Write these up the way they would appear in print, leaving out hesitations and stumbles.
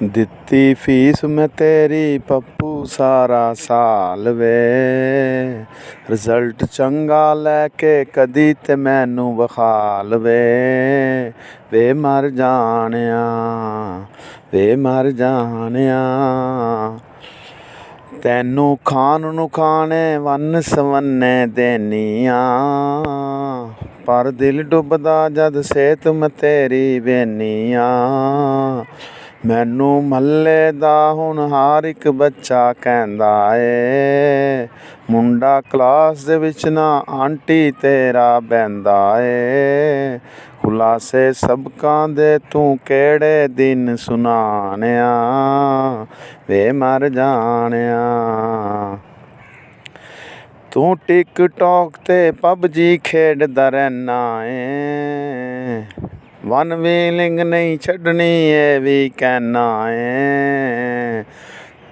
ਦਿੱਤੀ ਫੀਸ ਮੈਂ ਤੇਰੀ ਪੱਪੂ ਸਾਰਾ ਸਾਲ ਵੇ, ਰਿਜ਼ਲਟ ਚੰਗਾ ਲੈ ਕੇ ਕਦੀ ਤੇ ਮੈਨੂੰ ਵਿਖਾਲ ਵੇ, ਵੇ ਮਰ ਜਾਣਿਆ, ਵੇ ਮਰ ਜਾਣਿਆ। ਤੈਨੂੰ ਖਾਣ ਨੂੰ ਖਾਣੇ ਵੰਨ ਸਵੰਨੇ ਦੇਨੀਆਂ, ਪਰ ਦਿਲ ਡੁੱਬਦਾ ਜਦ ਸੇਤ ਮੈਂ ਤੇਰੀ ਵੇਨੀਆਂ। ਮੈਨੂੰ ਮਹੱਲੇ ਦਾ ਹੁਣ ਹਰ ਇੱਕ ਬੱਚਾ ਕਹਿੰਦਾ ਏ, ਮੁੰਡਾ ਕਲਾਸ ਦੇ ਵਿੱਚ ਨਾ ਆਂਟੀ ਤੇਰਾ ਬਹਿੰਦਾ ਏ। ਖੁਲਾਸੇ ਸਬਕਾਂ ਦੇ ਤੂੰ ਕਿਹੜੇ ਦਿਨ ਸੁਣਾਣਿਆ, ਵੇ ਮਰ ਜਾਣਿਆ। ਤੂੰ ਟਿਕਟੋਕ ਤੇ ਪਬਜੀ ਖੇਡਦਾ ਰਹਿਣਾ ਏ, ਵਨ ਵੀਲਿੰਗ ਨਹੀਂ ਛੱਡਣੀ ਇਹ ਵੀ ਕਹਿਣਾ ਏ।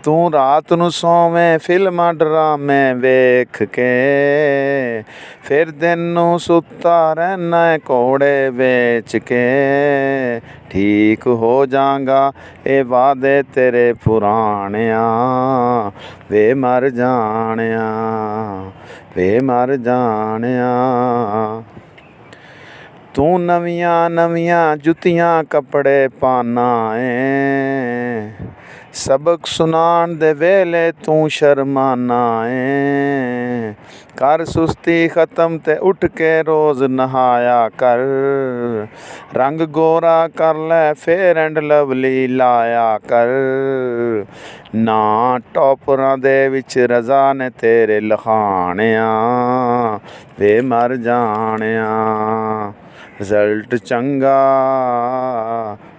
ਤੂੰ ਰਾਤ ਨੂੰ ਸੌਵੇਂ ਫਿਲਮਾਂ ਡਰਾਮੇ ਵੇਖ ਕੇ, ਫਿਰ ਦਿਨ ਨੂੰ ਸੁੱਤਾ ਰਹਿਣਾ ਘੋੜੇ ਵੇਚ ਕੇ। ਠੀਕ ਹੋ ਜਾਵਾਂਗਾ ਇਹ ਵਾਅਦੇ ਤੇਰੇ ਪੁਰਾਣਿਆ, ਵੇ ਮਰ ਜਾਣਿਆ, ਵੇ ਮਰ ਜਾਣਿਆ। ਤੂੰ ਨਵੀਆਂ ਨਵੀਆਂ ਜੁੱਤੀਆਂ ਕੱਪੜੇ ਪਾਨਾ ਏ, ਸਬਕ ਸੁਣਾਉਣ ਦੇ ਵੇਲੇ ਤੂੰ ਸ਼ਰਮਾਨਾ ਏ। ਕਰ ਸੁਸਤੀ ਖਤਮ ਤੇ ਉੱਠ ਕੇ ਰੋਜ਼ ਨਹਾਇਆ ਕਰ, ਰੰਗ ਗੋਰਾ ਕਰ ਲੈ ਫੇਅਰ ਐਂਡ ਲਵਲੀ ਲਾਇਆ ਕਰ। ਨਾ ਟੋਪਰਾਂ ਦੇ ਵਿੱਚ ਰਜ਼ਾ ਨੇ ਤੇਰੇ ਲਿਖਾਣਿਆ, ਵੇ ਮਰ ਜਾਣਿਆ। ਰਿਜ਼ਲਟ ਚੰਗਾ,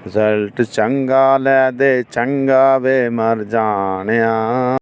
ਰਿਜ਼ਲਟ ਚੰਗਾ ਲੈ ਦੇ ਚੰਗਾ ਵੇ ਮਰ ਜਾਣਿਆ।